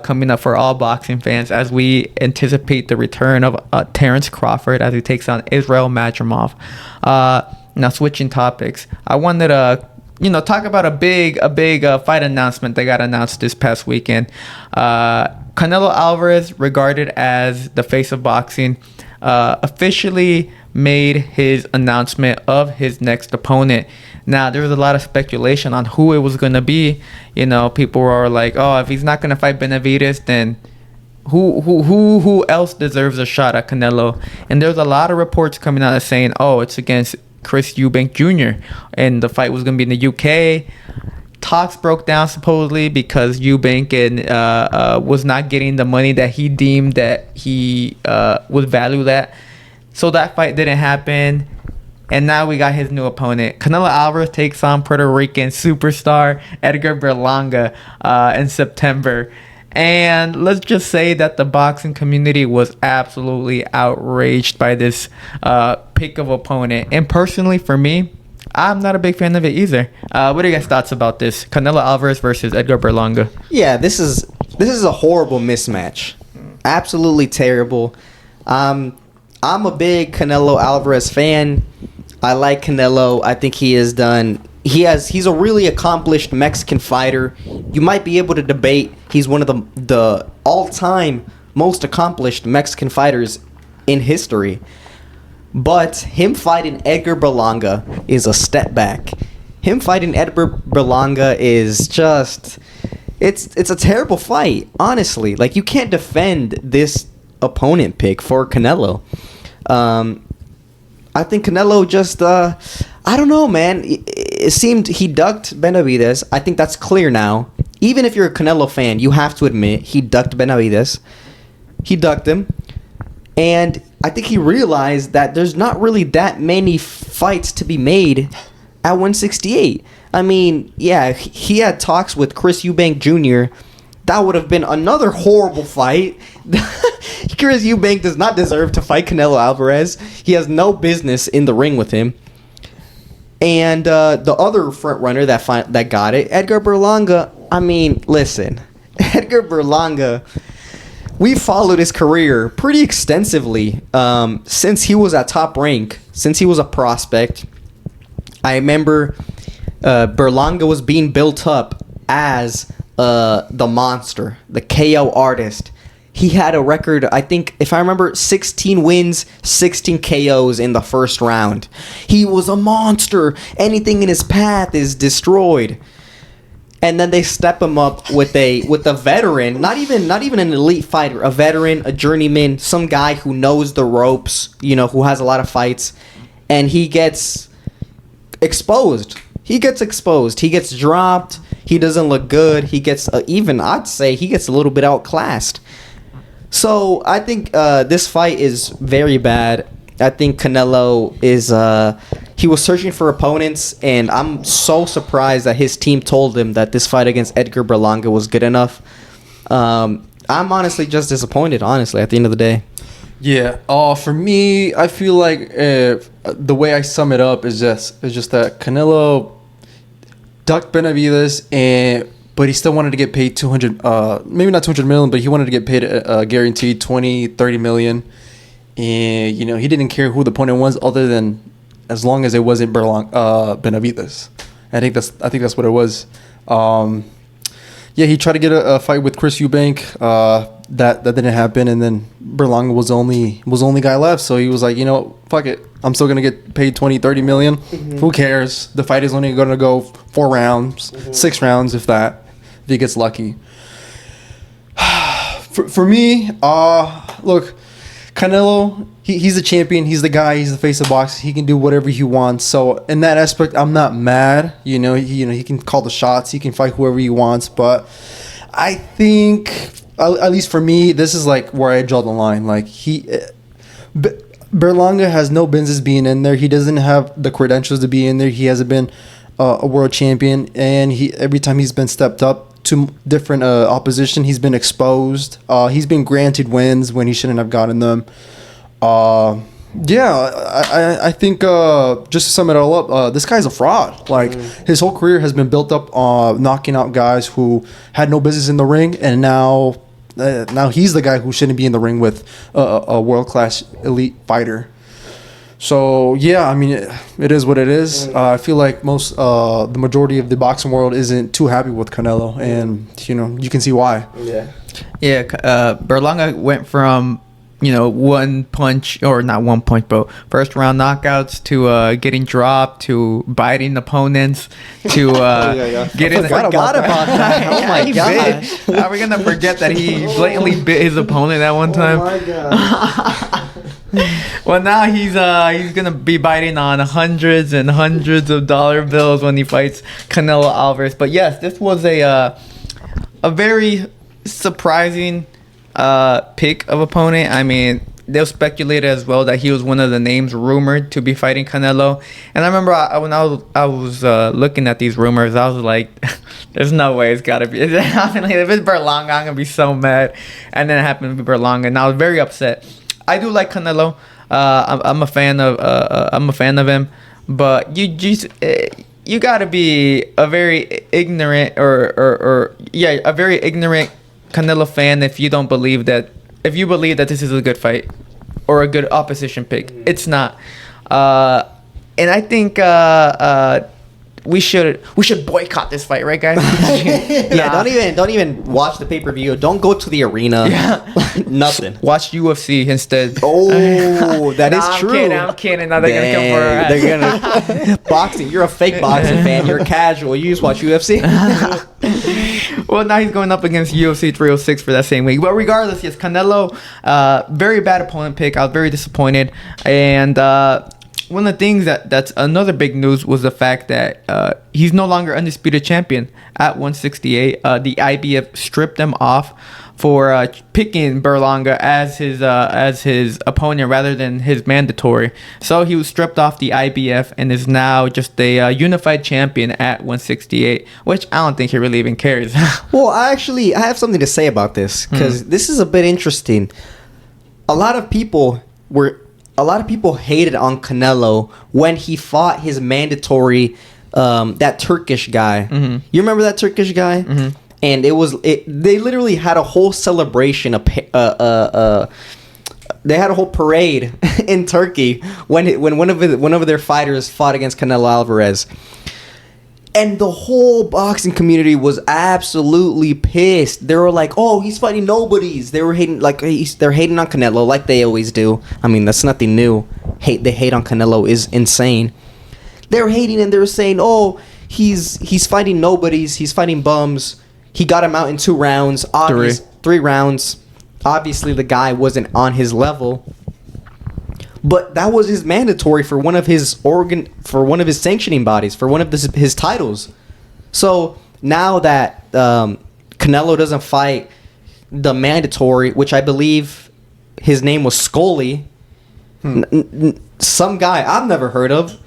coming up for all boxing fans as we anticipate the return of Terrence Crawford as he takes on Israel Madrimov. Now, switching topics, I wanted to talk about a big fight announcement that got announced this past weekend. Canelo Alvarez, regarded as the face of boxing, officially made his announcement of his next opponent. Now, there was a lot of speculation on who it was going to be. People were like, oh, if he's not going to fight Benavidez, then who else deserves a shot at Canelo? And there's a lot of reports coming out saying, oh, it's against Chris Eubank Jr. and the fight was going to be in the UK. Talks broke down supposedly because Eubank was not getting the money that he deemed that he was valued at. So that fight didn't happen. And now we got his new opponent. Canelo Alvarez takes on Puerto Rican superstar Edgar Berlanga in September. And let's just say that the boxing community was absolutely outraged by this pick of opponent. And personally, for me, I'm not a big fan of it either. What are your guys' thoughts about this? Canelo Alvarez versus Edgar Berlanga. Yeah, this is a horrible mismatch. Absolutely terrible. I'm a big Canelo Alvarez fan. I like Canelo. I think he's a really accomplished Mexican fighter. You might be able to debate he's one of the all-time most accomplished Mexican fighters in history. But him fighting Edgar Berlanga is a step back. Him fighting Edgar Berlanga is just it's a terrible fight, honestly. Like, you can't defend this opponent pick for Canelo. I think Canelo just, I don't know, man. It seemed he ducked Benavidez. I think that's clear now. Even if you're a Canelo fan, you have to admit he ducked Benavidez. He ducked him. And I think he realized that there's not really that many fights to be made at 168. I mean, yeah, he had talks with Chris Eubank Jr. That would have been another horrible fight. Chris Eubank does not deserve to fight Canelo Alvarez. He has no business in the ring with him. And the other front runner that got it, Edgar Berlanga. I mean, listen, Edgar Berlanga, we followed his career pretty extensively since he was at top rank, since he was a prospect. I remember Berlanga was being built up as the monster, the KO artist. He had a record, I think, if I remember, 16 wins, 16 KOs in the first round. He was a monster. Anything in his path is destroyed. And then they step him up with a veteran, not even an elite fighter, a veteran, a journeyman, some guy who knows the ropes, who has a lot of fights, and he gets exposed. He gets dropped. He doesn't look good. He gets I'd say he gets a little bit outclassed. So I think this fight is very bad. I think Canelo is he was searching for opponents, and I'm so surprised that his team told him that this fight against Edgar Berlanga was good enough. I'm honestly just disappointed, honestly, at the end of the day. Yeah. For me, I feel like the way I sum it up is just that Canelo ducked Benavidez, but he still wanted to get paid 200, maybe not 200 million, but he wanted to get paid a guaranteed 20, 30 million. And, he didn't care who the opponent was, other than as long as it wasn't Benavidez. I think that's what it was. He tried to get a fight with Chris Eubank. That didn't happen, and then Berlanga was the only guy left. So he was like, fuck it. I'm still gonna get paid 20, 30 million. Mm-hmm. Who cares? The fight is only gonna go 4 rounds, 6 rounds, if that. If he gets lucky. For me, look, Canelo, he's a champion. He's the guy. He's the face of boxing. He can do whatever he wants. So in that aspect, I'm not mad. He can call the shots. He can fight whoever he wants. But I think, at least for me, this is like where I draw the line. Like Berlanga has no business being in there. He doesn't have the credentials to be in there. He hasn't been a world champion, and every time he's been stepped up to different opposition, he's been exposed. He's been granted wins when he shouldn't have gotten them. I think just to sum it all up, this guy's a fraud. Like, his whole career has been built up knocking out guys who had no business in the ring, and now he's the guy who shouldn't be in the ring with a world-class elite fighter. So yeah, I mean, it is what it is. I feel like the majority of the boxing world isn't too happy with Canelo, and you can see why. Yeah. Berlanga went from one punch, or not one punch, but first round knockouts, to getting dropped, to biting opponents, to getting. I forgot about that. Oh my god! How are we gonna forget that he blatantly bit his opponent at one time? Oh my god! Well, now he's gonna be biting on hundreds and hundreds of dollar bills when he fights Canelo Alvarez. But yes, this was a very surprising pick of opponent. I mean, they'll speculate as well that he was one of the names rumored to be fighting Canelo. And I remember when I was looking at these rumors, I was like, there's no way it's got to be. If it's Berlanga, I'm going to be so mad. And then it happened to be Berlanga, and I was very upset. I do like Canelo. I'm a fan of him, but you got to be a very ignorant a very ignorant Canelo fan if you believe that this is a good fight or a good opposition pick. It's not. And I think we should boycott this fight, right, guys? Yeah, don't even watch the pay-per-view. Don't go to the arena. Yeah. Nothing. Watch UFC instead. Oh, that is true. I'm kidding. Now they're gonna come for our ass. They're gonna boxing. You're a fake boxing fan. You're casual. You just watch UFC. Well, now he's going up against UFC 306 for that same week. But regardless, yes, Canelo, very bad opponent pick. I was very disappointed. And one of the things that's another big news was the fact that he's no longer undisputed champion at 168. The IBF stripped him off for picking Berlanga as his opponent rather than his mandatory. So he was stripped off the IBF and is now just a unified champion at 168, which I don't think he really even cares. Well, I have something to say about this because this is a bit interesting. A lot of people hated on Canelo when he fought his mandatory, that Turkish guy. Mm-hmm. You remember that Turkish guy? Mm-hmm. And they literally had a whole celebration. They had a whole parade in Turkey when one of their fighters fought against Canelo Alvarez. And the whole boxing community was absolutely pissed. They were like, "Oh, he's fighting nobodies." They were hating, they're hating on Canelo like they always do. I mean, that's nothing new. They hate on Canelo is insane. They were hating and they were saying, "Oh, he's fighting nobodies. He's fighting bums. He got him out in 2 rounds. 3 rounds. Obviously, the guy wasn't on his level." But that was his mandatory for one of his sanctioning bodies, for one of his titles. So now that Canelo doesn't fight the mandatory, which I believe his name was Scully, some guy I've never heard of.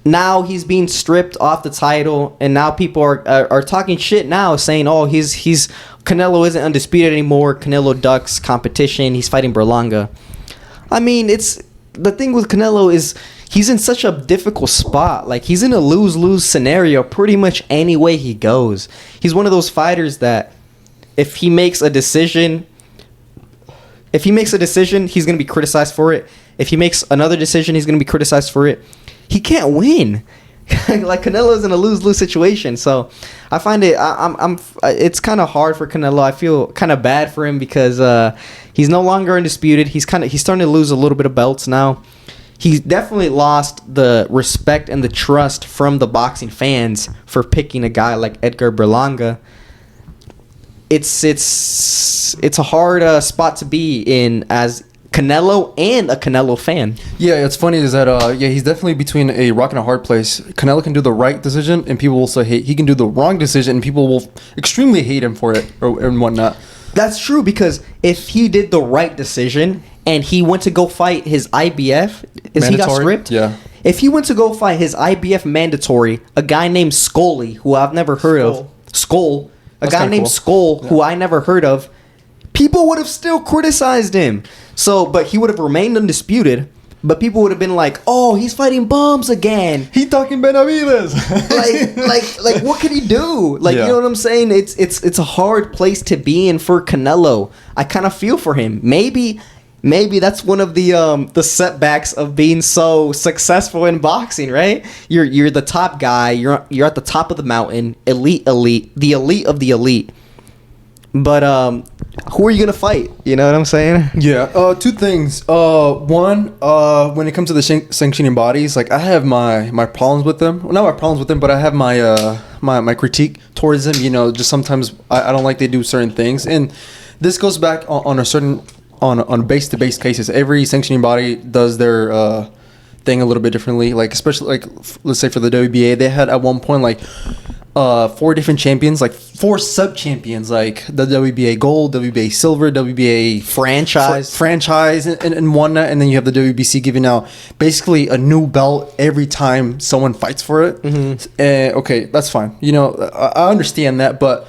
Now he's being stripped off the title, and now people are talking shit now, saying, "Oh, he's Canelo isn't undisputed anymore. Canelo ducks competition. He's fighting Berlanga." I mean, the thing with Canelo is he's in such a difficult spot. Like, he's in a lose-lose scenario pretty much any way he goes. He's one of those fighters that if he makes a decision, he's going to be criticized for it. If he makes another decision, he's going to be criticized for it. He can't win. Like, Canelo's in a lose-lose situation. So I find it's kind of hard for Canelo. I feel kind of bad for him because he's no longer undisputed. He's starting to lose a little bit of belts now. He's definitely lost the respect and the trust from the boxing fans for picking a guy like Edgar Berlanga. It's a hard spot to be in as Canelo and a Canelo fan. Yeah, it's funny is that he's definitely between a rock and a hard place. Canelo can do the right decision and people will say hate. He can do the wrong decision and people will extremely hate him for it and whatnot. That's true, because if he did the right decision and he went to go fight his IBF, he got stripped? Yeah. If he went to go fight his IBF mandatory, a guy named Scully, who I've never heard of, Skull, a guy named Skull, who I never heard of, people would have still criticized him. So, but he would have remained undisputed. But people would have been like, "Oh, he's fighting bums again. He talking Benavidez." like, what could he do? Like, you know what I'm saying? It's a hard place to be in for Canelo. I kind of feel for him. Maybe that's one of the setbacks of being so successful in boxing, right? You're the top guy. You're at the top of the mountain, elite, the elite of the elite. But who are you gonna fight? You know what I'm saying? Yeah. 2 things. One, when it comes to the sanctioning bodies, like, I have my problems with them. Well, not my problems with them, but I have my critique towards them. You know, just sometimes I don't like they do certain things, and this goes back on base-to-base cases. Every sanctioning body does their thing a little bit differently. Like, especially, like, let's say for the WBA, they had at one point, like, 4 different champions, like 4 sub champions, like the WBA Gold, WBA Silver, WBA franchise, and whatnot. And then you have the WBC giving out basically a new belt every time someone fights for it. Mm-hmm. Okay, that's fine. You know, I understand that, but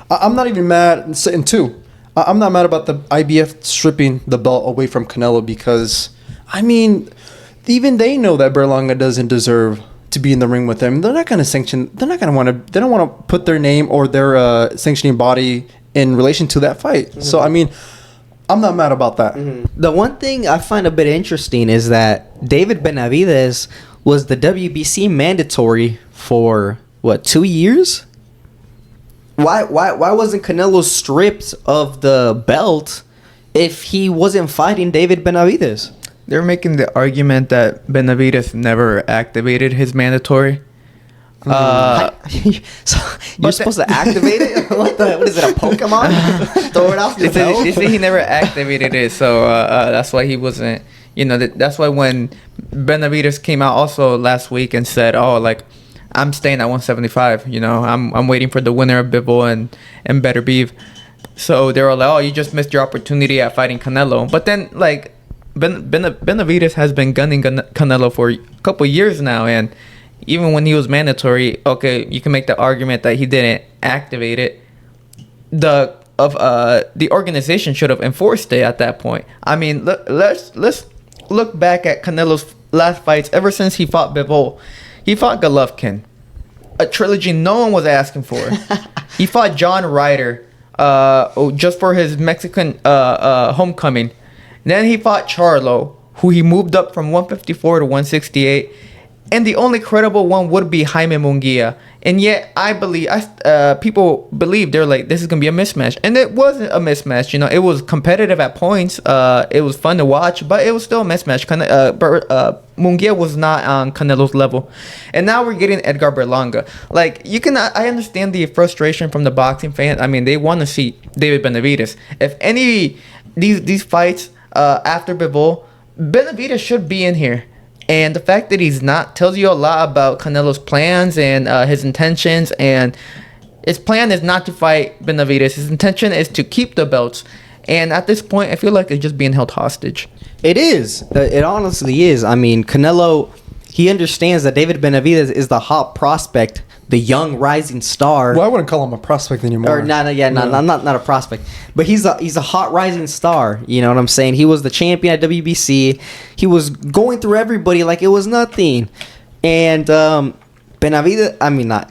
I'm not even mad. And 2, I'm not mad about the IBF stripping the belt away from Canelo because, I mean, even they know that Berlanga doesn't deserve to be in the ring with them. They're not going to sanction. They're not going to want to. They don't want to put their name or their sanctioning body in relation to that fight. Mm-hmm. So I mean, I'm not mad about that. Mm-hmm. The one thing I find a bit interesting is that David Benavidez was the WBC mandatory for what, 2 years? Why wasn't Canelo stripped of the belt if he wasn't fighting David Benavidez? They're making the argument that Benavidez never activated his mandatory. So you're supposed to activate it? What is it, a Pokemon? Throw it off your belt? They say he never activated it, so that's why he wasn't. You know, that's why when Benavidez came out also last week and said, "Oh, like I'm staying at 175. You know, I'm waiting for the winner of Bivol and Better Beef." So they were like, "Oh, you just missed your opportunity at fighting Canelo." But then like. Benavidez has been gunning Canelo for a couple years now, and even when he was mandatory, okay, you can make the argument that he didn't activate it. The organization should have enforced it at that point. I mean, let's look back at Canelo's last fights. Ever since he fought Bivol, he fought Golovkin, a trilogy no one was asking for. He fought John Ryder, just for his Mexican homecoming. Then he fought Charlo, who he moved up from 154 to 168. And the only credible one would be Jaime Munguia. And yet, people believe they're like, this is going to be a mismatch. And it wasn't a mismatch. You know, it was competitive at points. It was fun to watch, but it was still a mismatch. Munguia was not on Canelo's level. And now we're getting Edgar Berlanga. Like, I understand the frustration from the boxing fans. I mean, they want to see David Benavidez. If any these fights... after Bivol, Benavidez should be in here. And the fact that he's not tells you a lot about Canelo's plans and his intentions. And his plan is not to fight Benavidez. His intention is to keep the belts. And at this point, I feel like it's just being held hostage. It is. It honestly is. I mean, Canelo, he understands that David Benavidez is the hot prospect, the young rising star. Well, I wouldn't call him a prospect anymore. Or not a prospect, but he's a hot rising star. You know what I'm saying? He was the champion at WBC. He was going through everybody like it was nothing. And Benavidez,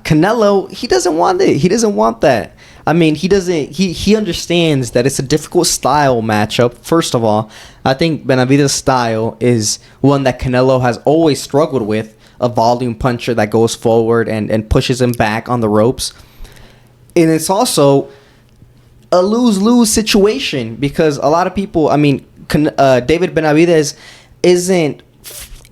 Canelo, he doesn't want it. He doesn't want that. I mean, he understands that it's a difficult style matchup. First of all, I think Benavidez's style is one that Canelo has always struggled with. A volume puncher that goes forward and pushes him back on the ropes. And it's also a lose-lose situation because a lot of people, David Benavidez isn't,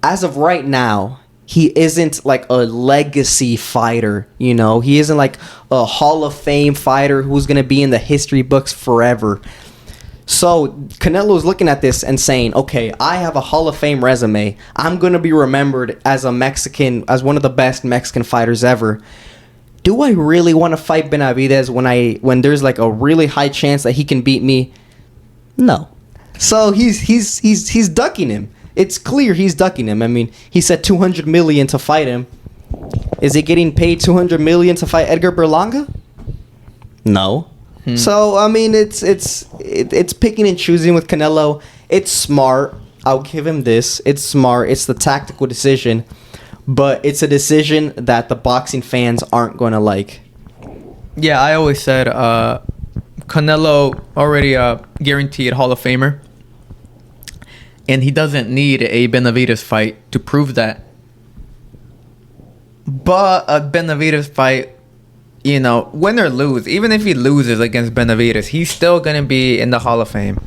as of right now, he isn't like a legacy fighter, you know? He isn't like a Hall of Fame fighter who's going to be in the history books forever. So Canelo's looking at this and saying, okay, I have a Hall of Fame resume. I'm going to be remembered as as one of the best Mexican fighters ever. Do I really want to fight Benavidez when there's like a really high chance that he can beat me? No. So he's ducking him. It's clear he's ducking him. I mean, he said $200 million to fight him. Is he getting paid $200 million to fight Edgar Berlanga? No. So I mean, it's picking and choosing with Canelo. It's smart. I'll give him this. It's smart. It's the tactical decision, but it's a decision that the boxing fans aren't going to like. Yeah, I always said Canelo already guaranteed Hall of Famer, and he doesn't need a Benavidez fight to prove that. But a Benavidez fight, you know, win or lose, even if he loses against Benavidez, he's still going to be in the Hall of Fame.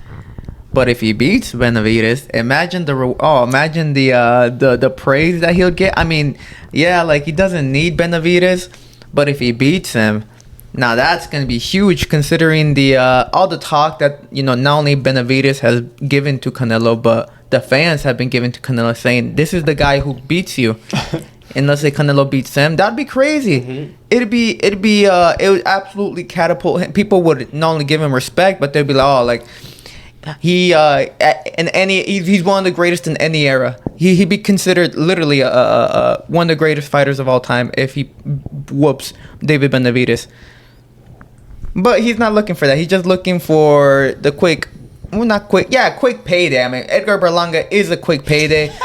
But if he beats Benavidez, imagine the praise that he'll get. I mean, yeah, like he doesn't need Benavidez, but if he beats him, now that's going to be huge considering all the talk that, you know, not only Benavidez has given to Canelo, but the fans have been given to Canelo saying, this is the guy who beats you. And let's say Canelo beats him, that'd be crazy. Mm-hmm. It would absolutely catapult him. People would not only give him respect, but they'd be like, oh, like he's one of the greatest in any era. He'd be considered literally one of the greatest fighters of all time if he whoops David Benavidez. But he's not looking for that. He's just looking for the quick payday. I mean, Edgar Berlanga is a quick payday.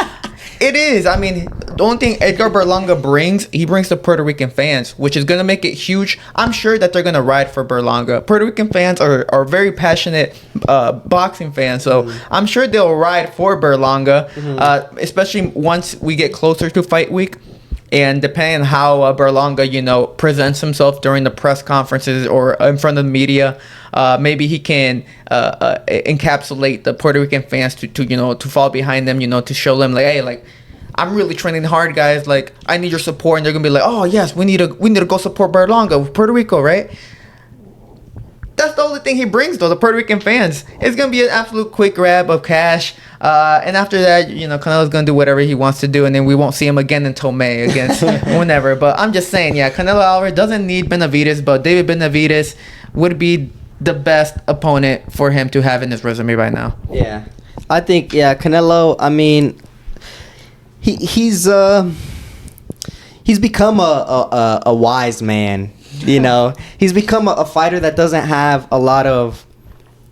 It is. I mean, the only thing Edgar Berlanga brings the Puerto Rican fans, which is going to make it huge. I'm sure that they're going to ride for Berlanga. Puerto Rican fans are very passionate boxing fans, so I'm sure they'll ride for Berlanga, especially once we get closer to fight week. And depending on how Berlanga, presents himself during the press conferences or in front of the media, maybe he can encapsulate the Puerto Rican fans to fall behind them, to show them like, hey, like I'm really training hard, guys. Like I need your support, and they're gonna be like, oh yes, we need to go support Berlanga with Puerto Rico, right? That's the only thing he brings, though, the Puerto Rican fans. It's going to be an absolute quick grab of cash. And after that, Canelo's going to do whatever he wants to do, and then we won't see him again until May against whenever. But I'm just saying, Canelo Alvarez doesn't need Benavidez, but David Benavidez would be the best opponent for him to have in his resume right now. Yeah. I think, Canelo, I mean, he's become a wise man. He's become a fighter that doesn't have a lot of,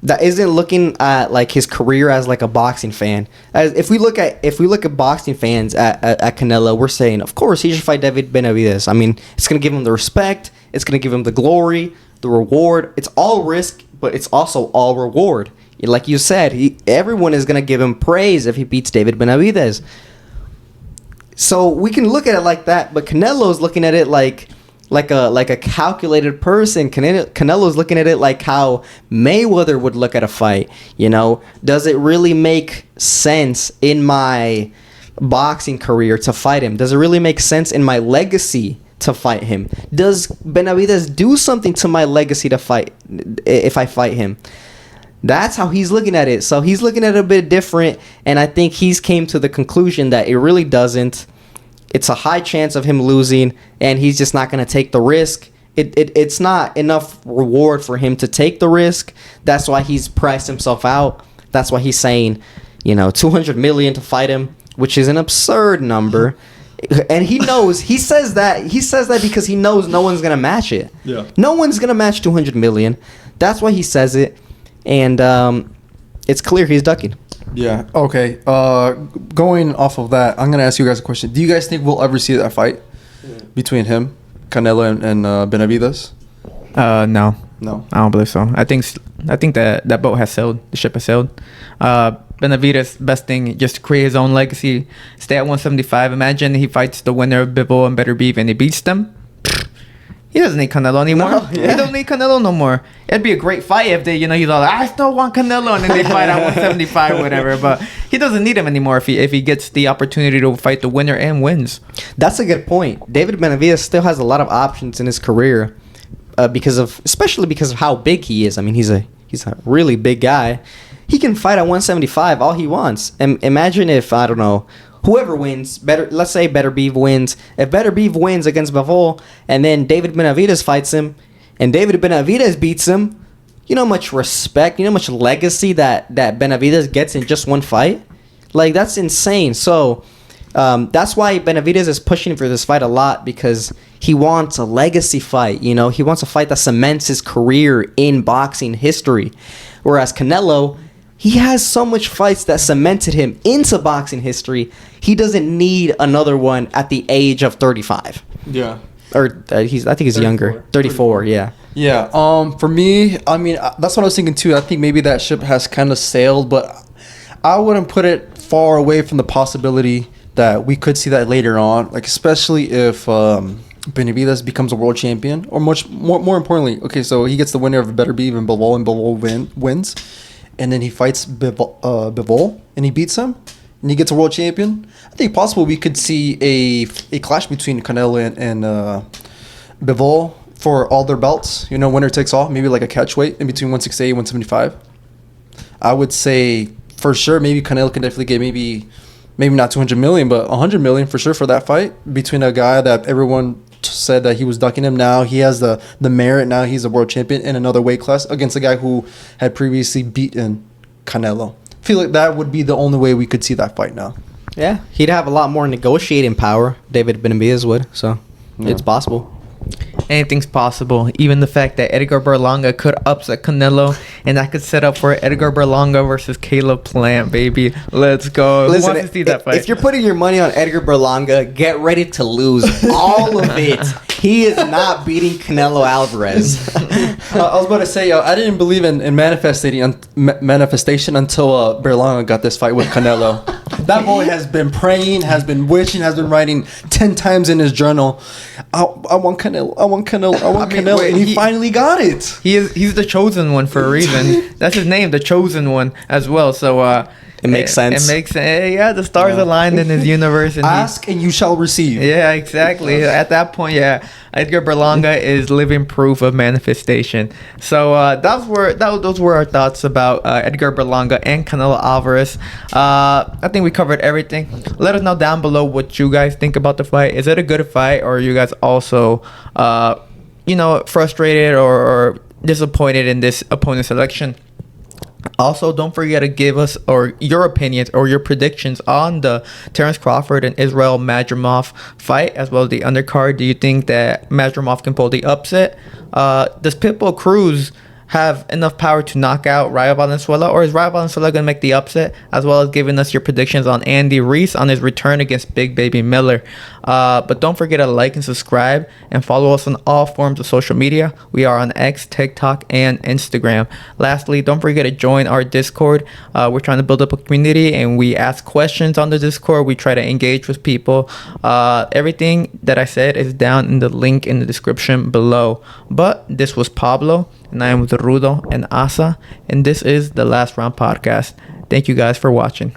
that isn't looking at like his career as like a boxing fan. If we look at boxing fans at Canelo, we're saying, of course, he should fight David Benavidez. I mean, it's gonna give him the respect, it's gonna give him the glory, the reward. It's all risk, but it's also all reward. Like you said, everyone is gonna give him praise if he beats David Benavidez. So we can look at it like that, but Canelo's looking at it like a calculated person. Canelo's looking at it like how Mayweather would look at a fight. Does it really make sense in my boxing career to fight him? Does it really make sense in my legacy to fight him? Does Benavidez do something to my legacy to fight if I fight him? That's how he's looking at it. So he's looking at it a bit different, and I think he's came to the conclusion that it really doesn't. It's a high chance of him losing, and he's just not going to take the risk. It's not enough reward for him to take the risk. That's why he's priced himself out. That's why he's saying, $200 million to fight him, which is an absurd number. And he knows. He says that because he knows no one's going to match it. Yeah. No one's going to match $200 million. That's why he says it, and it's clear he's ducking. Yeah. Okay. Going off of that, I'm gonna ask you guys a question. Do you guys think we'll ever see that fight between him, Canelo, and Benavidez? No. No. I don't believe so. I think that boat has sailed. The ship has sailed. Benavidez, best thing, just create his own legacy. Stay at 175. Imagine he fights the winner of Pitbull and Better Beef, and he beats them. He doesn't need Canelo anymore. No, yeah. He don't need Canelo no more. It'd be a great fight if they, he's all like, I still want Canelo, and then they fight at 175 or whatever. But he doesn't need him anymore if he gets the opportunity to fight the winner and wins. That's a good point. David Benavidez still has a lot of options in his career, especially because of how big he is. I mean, he's a really big guy. He can fight at 175 all he wants. And imagine if, I don't know, whoever wins, let's say Better Beef wins. If Better Beef wins against Bivol, and then David Benavidez fights him, and David Benavidez beats him, you know how much respect, you know how much legacy that Benavidez gets in just one fight? Like, that's insane. So, that's why Benavidez is pushing for this fight a lot, because he wants a legacy fight. He wants a fight that cements his career in boxing history. Whereas Canelo, he has so much fights that cemented him into boxing history. He doesn't need another one at the age of 35. Yeah. Or I think he's younger. 34, yeah. Yeah. For me, I mean, that's what I was thinking too. I think maybe that ship has kind of sailed, but I wouldn't put it far away from the possibility that we could see that later on. Like, especially if Benavidez becomes a world champion, or much more importantly, okay, so he gets the winner of Better Beef and Bivol wins. And then he fights Bivol, and he beats him, and he gets a world champion. I think possible we could see a clash between Canelo and Bivol for all their belts. Winner takes all. Maybe like a catchweight in between 168 and 175. I would say for sure maybe Canelo can definitely get maybe maybe not 200 million, but 100 million for sure for that fight between a guy that everyone said that he was ducking him. Now he has the merit. Now he's a world champion in another weight class against a guy who had previously beaten Canelo. I feel like that would be the only way we could see that fight now. Yeah, he'd have a lot more negotiating power. David Benavidez would, so it's possible. Anything's possible. Even the fact that Edgar Berlanga could upset Canelo, and that could set up for Edgar Berlanga versus Caleb Plant, baby. Let's go. Listen, Who wants to see that fight? if you're putting your money on Edgar Berlanga, get ready to lose all of it. He is not beating Canelo Alvarez. I was about to say, I didn't believe in manifestation until Berlanga got this fight with Canelo. That boy has been praying, has been wishing, has been writing 10 times in his journal, I want Canelo, I want Canelo, I want Canelo, and he finally got it. He's the chosen one for a reason. That's his name, the chosen one, as well. So it makes sense. It makes sense. Yeah, the stars aligned in his universe. And ask and you shall receive. Yeah, exactly. At that point, yeah, Edgar Berlanga is living proof of manifestation. So those were our thoughts about Edgar Berlanga and Canelo Alvarez. I think we covered everything. Let us know down below what you guys think about the fight. Is it a good fight, or are you guys also, frustrated or disappointed in this opponent selection? Also, don't forget to give us your opinions or your predictions on the Terence Crawford and Israel Madrimov fight, as well as the undercard. Do you think that Madrimov can pull the upset? Does Pitbull Cruz have enough power to knock out Rayo Valenzuela, or is Rayo Valenzuela going to make the upset? As well as giving us your predictions on Andy Ruiz on his return against Big Baby Miller. But don't forget to like and subscribe and follow us on all forms of social media. We are on X, TikTok, and Instagram. Lastly, don't forget to join our Discord. We're trying to build up a community, and we ask questions on the Discord. We try to engage with people. Everything that I said is down in the link in the description below. But this was Pablo, and I am with Rudo and Asa, and this is the Last Round Podcast. Thank you guys for watching.